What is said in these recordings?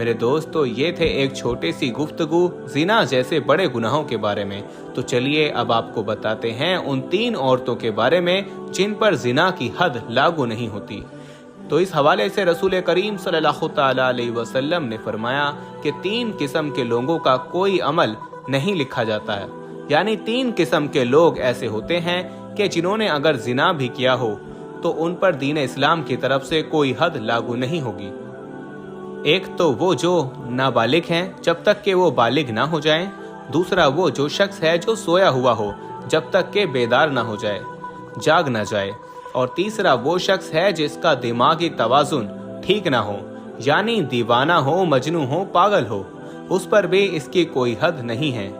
میرے دوستو، یہ تھے ایک چھوٹی سی گفتگو زنا جیسے بڑے گناہوں کے بارے میں۔ تو چلیے اب آپ کو بتاتے ہیں ان 3 عورتوں کے بارے میں جن پر زنا کی حد لاگو نہیں ہوتی۔ تو اس حوالے سے رسول کریم صلی اللہ تعالی علیہ وسلم نے فرمایا کہ 3 قسم کے لوگوں کا کوئی عمل نہیں لکھا جاتا ہے، یعنی 3 قسم کے لوگ ایسے ہوتے ہیں کہ جنہوں نے اگر زنا بھی کیا ہو تو ان پر دین اسلام کی طرف سے کوئی حد لاگو نہیں ہوگی۔ ایک تو وہ جو نابالغ ہیں جب تک کہ وہ بالغ نہ ہو جائیں، دوسرا وہ جو شخص ہے جو سویا ہوا ہو جب تک کہ بیدار نہ ہو جائے، جاگ نہ جائے، اور تیسرا وہ شخص ہے جس کا دماغی توازن ٹھیک نہ ہو، یعنی دیوانہ ہو، مجنون ہو، پاگل ہو، اس پر بھی اس کی کوئی حد نہیں ہے،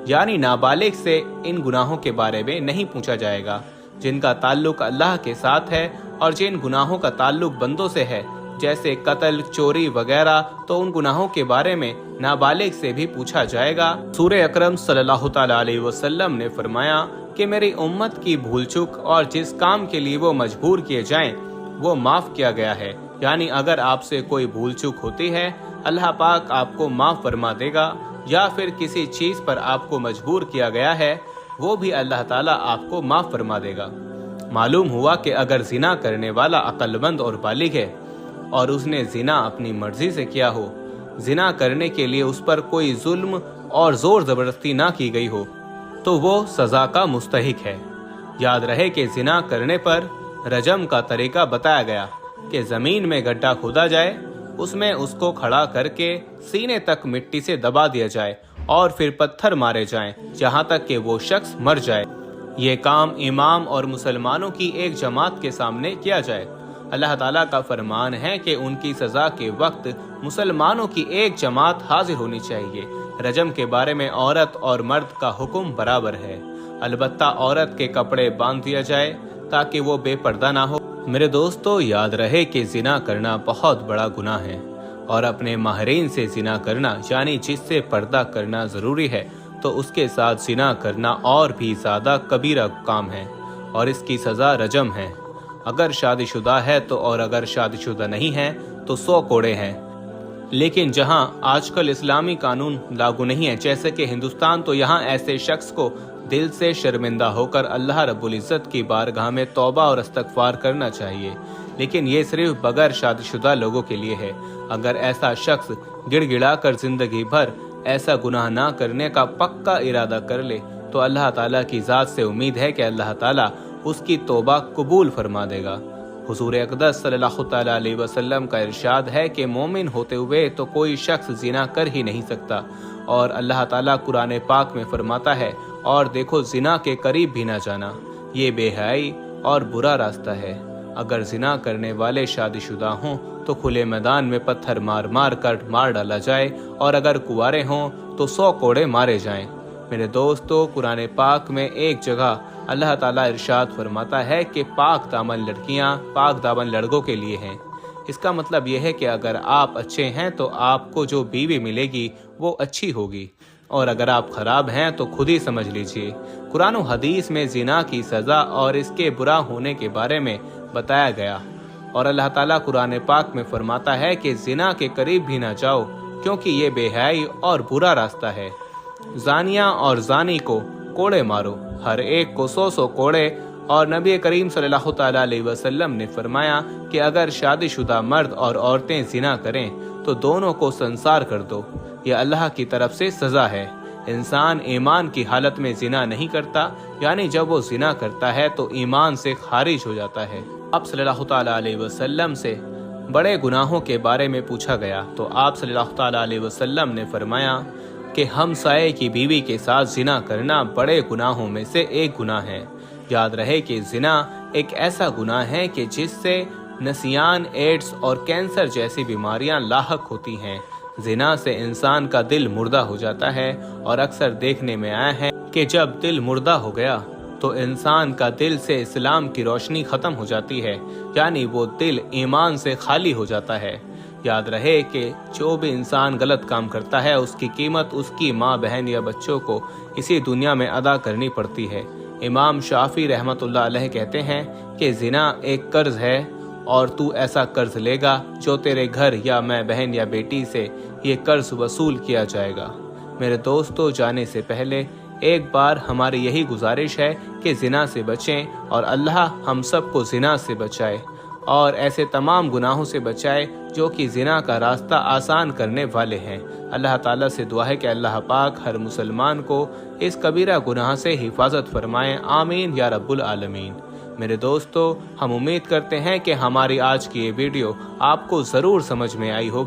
یعنی نابالغ سے ان گناہوں کے بارے میں نہیں پوچھا جائے گا جن کا تعلق اللہ کے ساتھ ہے، اور جن گناہوں کا تعلق بندوں سے ہے جیسے قتل، چوری وغیرہ، تو ان گناہوں کے بارے میں نابالغ سے بھی پوچھا جائے گا۔ حضور اکرم صلی اللہ تعالی علیہ وسلم نے فرمایا کہ میری امت کی بھول چک اور جس کام کے لیے وہ مجبور کیے جائیں وہ معاف کیا گیا ہے، یعنی اگر آپ سے کوئی بھول چک ہوتی ہے اللہ پاک آپ کو معاف فرما دے گا، یا پھر کسی چیز پر آپ کو مجبور کیا گیا ہے وہ بھی اللہ تعالیٰ آپ کو معاف فرما دے گا۔ معلوم ہوا کہ اگر زنا کرنے والا عقل مند اور بالغ ہے اور اس نے زنا اپنی مرضی سے کیا ہو، زنا کرنے کے لیے اس پر کوئی ظلم اور زور زبردستی نہ کی گئی ہو، تو وہ سزا کا مستحق ہے۔ یاد رہے کہ زنا کرنے پر رجم کا طریقہ بتایا گیا کہ زمین میں گڈھا کھودا جائے، اس میں اس کو کھڑا کر کے سینے تک مٹی سے دبا دیا جائے اور پھر پتھر مارے جائیں جہاں تک کہ وہ شخص مر جائے۔ یہ کام امام اور مسلمانوں کی ایک جماعت کے سامنے کیا جائے۔ اللہ تعالیٰ کا فرمان ہے کہ ان کی سزا کے وقت مسلمانوں کی ایک جماعت حاضر ہونی چاہیے۔ رجم کے بارے میں عورت اور مرد کا حکم برابر ہے، البتہ عورت کے کپڑے باندھ دیا جائے تاکہ وہ بے پردہ نہ ہو۔ میرے دوستو، یاد رہے کہ زنا کرنا بہت بڑا گناہ ہے، اور اپنے ماہرین سے زنا کرنا یعنی جس سے پردہ کرنا ضروری ہے تو اس کے ساتھ زنا کرنا اور بھی زیادہ کبیرہ کام ہے، اور اس کی سزا رجم ہے۔ اگر شادی شدہ ہے تو، اور اگر شادی شدہ نہیں ہے تو 100 کوڑے ہیں۔ لیکن جہاں آج کل اسلامی قانون لاگو نہیں ہے جیسے کہ ہندوستان، تو یہاں ایسے شخص کو دل سے شرمندہ ہو کر اللہ رب العزت کی بارگاہ میں توبہ اور استغفار کرنا چاہیے، لیکن یہ صرف بغیر شادی شدہ لوگوں کے لیے ہے۔ اگر ایسا شخص گڑ گڑا کر زندگی بھر ایسا گناہ نہ کرنے کا پکا ارادہ کر لے تو اللہ تعالیٰ کی ذات سے امید ہے کہ اللہ تعالیٰ اس کی توبہ قبول فرما دے گا۔ حضور اقدس صلی اللہ تعالیٰ علیہ وسلم کا ارشاد ہے کہ مومن ہوتے ہوئے تو کوئی شخص زنا کر ہی نہیں سکتا، اور اللہ تعالیٰ قرآن پاک میں فرماتا ہے، اور دیکھو زنا کے قریب بھی نہ جانا، یہ بے حیائی اور برا راستہ ہے۔ اگر زنا کرنے والے شادی شدہ ہوں تو کھلے میدان میں پتھر مار مار کر مار ڈالا جائے، اور اگر کنوارے ہوں تو 100 کوڑے مارے جائیں۔ میرے دوستو، قرآن پاک میں ایک جگہ اللہ تعالیٰ ارشاد فرماتا ہے کہ پاک دامن لڑکیاں پاک دامن لڑکوں کے لیے ہیں۔ اس کا مطلب یہ ہے کہ اگر آپ اچھے ہیں تو آپ کو جو بیوی ملے گی وہ اچھی ہوگی، اور اگر آپ خراب ہیں تو خود ہی سمجھ لیجئے۔ قرآن و حدیث میں زنا کی سزا اور اس کے برا ہونے کے بارے میں بتایا گیا، اور اللہ تعالیٰ قرآن پاک میں فرماتا ہے کہ زنا کے قریب بھی نہ جاؤ کیونکہ یہ بے حیائی اور برا راستہ ہے۔ زانیہ اور زانی کو کوڑے مارو، ہر ایک کو 100 کوڑے، اور نبی کریم صلی اللہ تعالیٰ علیہ وسلم نے فرمایا کہ اگر شادی شدہ مرد اور عورتیں زنا کریں تو دونوں کو سنسار کر دو، یہ اللہ کی طرف سے سزا ہے۔ انسان ایمان کی حالت میں زنا نہیں کرتا، یعنی جب وہ زنا کرتا ہے تو ایمان سے خارج ہو جاتا ہے۔ آپ صلی اللہ تعالیٰ علیہ وسلم سے بڑے گناہوں کے بارے میں پوچھا گیا تو آپ صلی اللہ تعالیٰ علیہ وسلم نے فرمایا کہ ہمسائے کی بیوی کے ساتھ زنا کرنا بڑے گناہوں میں سے ایک گناہ ہے۔ یاد رہے کہ زنا ایک ایسا گناہ ہے کہ جس سے نسیان، ایڈز اور کینسر جیسی بیماریاں لاحق ہوتی ہیں۔ زنا سے انسان کا دل مردہ ہو جاتا ہے، اور اکثر دیکھنے میں آیا ہے کہ جب دل مردہ ہو گیا تو انسان کا دل سے اسلام کی روشنی ختم ہو جاتی ہے، یعنی وہ دل ایمان سے خالی ہو جاتا ہے۔ یاد رہے کہ جو بھی انسان غلط کام کرتا ہے اس کی قیمت اس کی ماں، بہن یا بچوں کو اسی دنیا میں ادا کرنی پڑتی ہے۔ امام شافعی رحمۃ اللہ علیہ کہتے ہیں کہ زنا ایک قرض ہے، اور تو ایسا قرض لے گا جو تیرے گھر یا ماں بہن یا بیٹی سے یہ قرض وصول کیا جائے گا۔ میرے دوستو، جانے سے پہلے ایک بار ہماری یہی گزارش ہے کہ زنا سے بچیں اور اللہ ہم سب کو زنا سے بچائے اور ایسے تمام گناہوں سے بچائے جو کہ زنا کا راستہ آسان کرنے والے ہیں۔ اللہ تعالیٰ سے دعا ہے کہ اللہ پاک ہر مسلمان کو اس کبیرہ گناہ سے حفاظت فرمائے، آمین یا رب العالمین۔ میرے دوستو، ہم امید کرتے ہیں کہ ہماری آج کی یہ ویڈیو آپ کو ضرور سمجھ میں آئی ہوگی۔